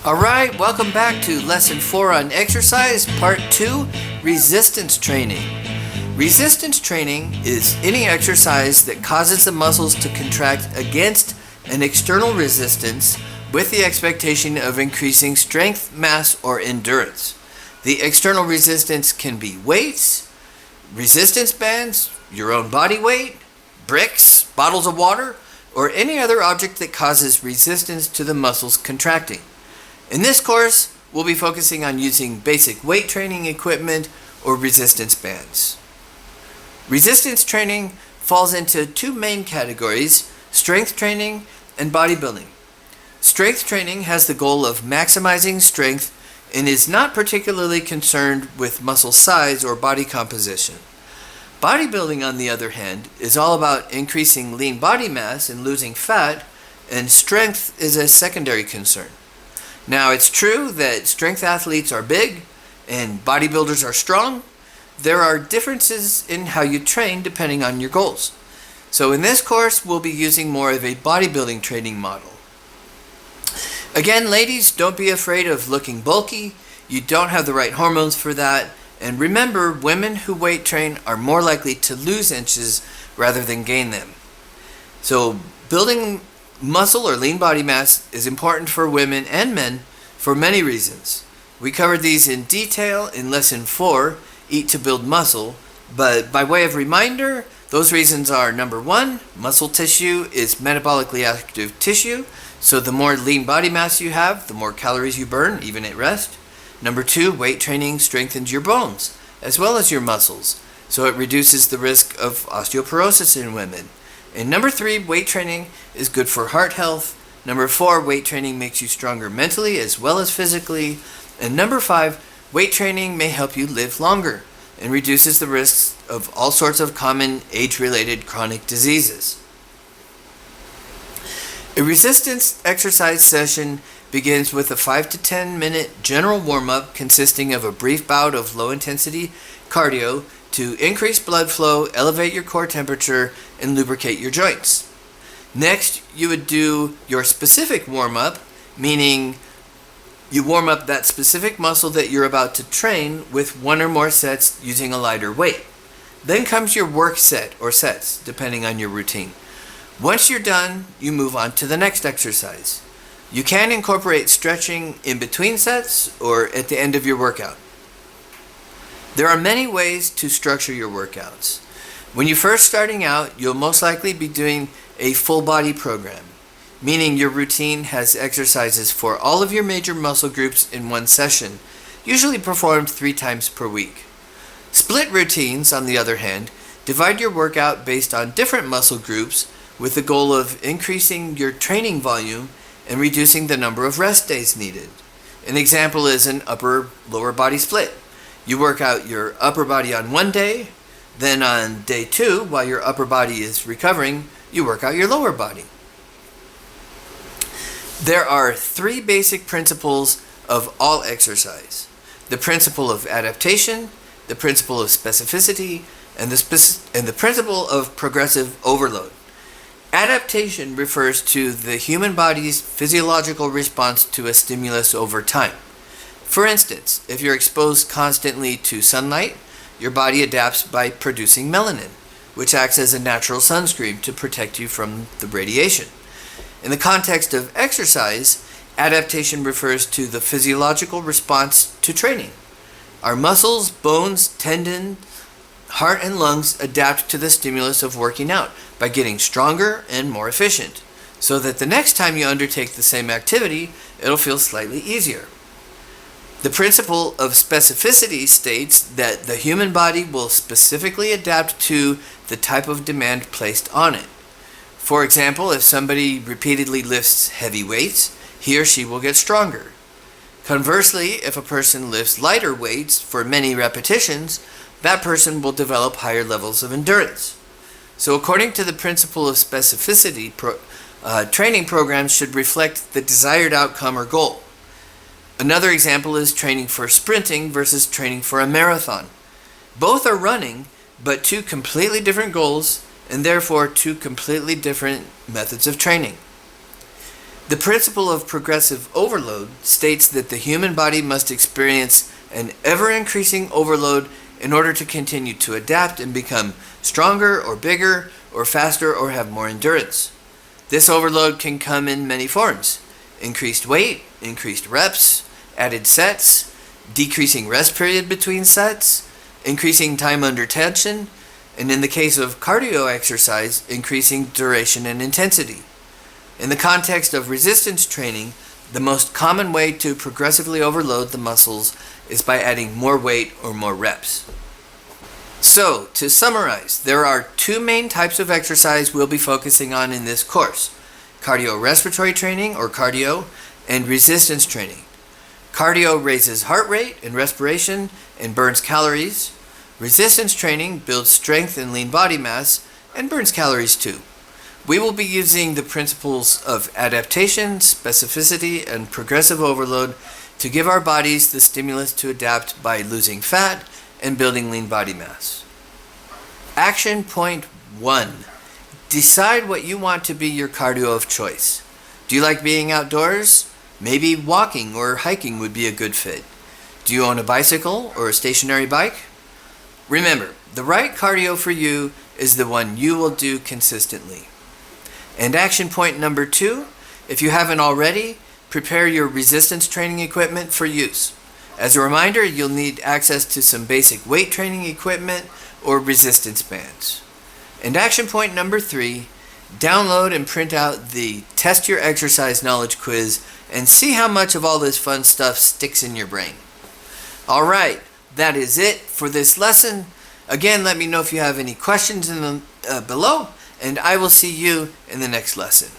Alright, welcome back to Lesson 4 on Exercise, Part 2, Resistance Training. Resistance training is any exercise that causes the muscles to contract against an external resistance with the expectation of increasing strength, mass, or endurance. The external resistance can be weights, resistance bands, your own body weight, bricks, bottles of water, or any other object that causes resistance to the muscles contracting. In this course, we'll be focusing on using basic weight training equipment or resistance bands. Resistance training falls into two main categories: strength training and bodybuilding. Strength training has the goal of maximizing strength and is not particularly concerned with muscle size or body composition. Bodybuilding, on the other hand, is all about increasing lean body mass and losing fat, and strength is a secondary concern. Now, it's true that strength athletes are big and bodybuilders are strong. There are differences in how you train depending on your goals. So in this course, we'll be using more of a bodybuilding training model. Again, ladies, don't be afraid of looking bulky. You don't have the right hormones for that. And remember, women who weight train are more likely to lose inches rather than gain them. So building muscle or lean body mass is important for women and men for many reasons. We covered these in detail in Lesson 4, Eat to Build Muscle, but by way of reminder, those reasons are: number 1, muscle tissue is metabolically active tissue, so the more lean body mass you have, the more calories you burn, even at rest. Number 2, weight training strengthens your bones as well as your muscles, so it reduces the risk of osteoporosis in women. And number 3, weight training is good for heart health. Number 4, weight training makes you stronger mentally as well as physically. And number 5, weight training may help you live longer and reduces the risks of all sorts of common age-related chronic diseases. A resistance exercise session begins with a 5 to 10 minute general warm-up consisting of a brief bout of low-intensity cardio to increase blood flow, elevate your core temperature, and lubricate your joints. Next, you would do your specific warm-up, meaning you warm up that specific muscle that you're about to train with one or more sets using a lighter weight. Then comes your work set or sets, depending on your routine. Once you're done, you move on to the next exercise. You can incorporate stretching in between sets or at the end of your workout. There are many ways to structure your workouts. When you're first starting out, you'll most likely be doing a full body program, meaning your routine has exercises for all of your major muscle groups in one session, usually performed 3 times per week. Split routines, on the other hand, divide your workout based on different muscle groups with the goal of increasing your training volume and reducing the number of rest days needed. An example is an upper-lower body split. You work out your upper body on one day, then on day 2, while your upper body is recovering, you work out your lower body. There are 3 basic principles of all exercise: the principle of adaptation, the principle of specificity, and the principle of progressive overload. Adaptation refers to the human body's physiological response to a stimulus over time. For instance, if you're exposed constantly to sunlight, your body adapts by producing melanin, which acts as a natural sunscreen to protect you from the radiation. In the context of exercise, adaptation refers to the physiological response to training. Our muscles, bones, tendons, heart, and lungs adapt to the stimulus of working out by getting stronger and more efficient, so that the next time you undertake the same activity, it'll feel slightly easier. The principle of specificity states that the human body will specifically adapt to the type of demand placed on it. For example, if somebody repeatedly lifts heavy weights, he or she will get stronger. Conversely, if a person lifts lighter weights for many repetitions, that person will develop higher levels of endurance. So according to the principle of specificity, training programs should reflect the desired outcome or goal. Another example is training for sprinting versus training for a marathon. Both are running, but 2 completely different goals, and therefore 2 completely different methods of training. The principle of progressive overload states that the human body must experience an ever-increasing overload in order to continue to adapt and become stronger or bigger or faster or have more endurance. This overload can come in many forms: increased weight, increased reps, added sets, decreasing rest period between sets, increasing time under tension, and in the case of cardio exercise, increasing duration and intensity. In the context of resistance training, the most common way to progressively overload the muscles is by adding more weight or more reps. So, to summarize, there are two main types of exercise we'll be focusing on in this course: cardiorespiratory training, or cardio, and resistance training. Cardio raises heart rate and respiration and burns calories. Resistance training builds strength and lean body mass and burns calories too. We will be using the principles of adaptation, specificity, and progressive overload to give our bodies the stimulus to adapt by losing fat and building lean body mass. Action point 1. Decide what you want to be your cardio of choice. Do you like being outdoors? Maybe walking or hiking would be a good fit. Do you own a bicycle or a stationary bike? Remember, the right cardio for you is the one you will do consistently. And action point number 2, if you haven't already, prepare your resistance training equipment for use. As a reminder, you'll need access to some basic weight training equipment or resistance bands. And action point number 3, download and print out the Test Your Exercise Knowledge quiz and see how much of all this fun stuff sticks in your brain. Alright, that is it for this lesson. Again, let me know if you have any questions below, and I will see you in the next lesson.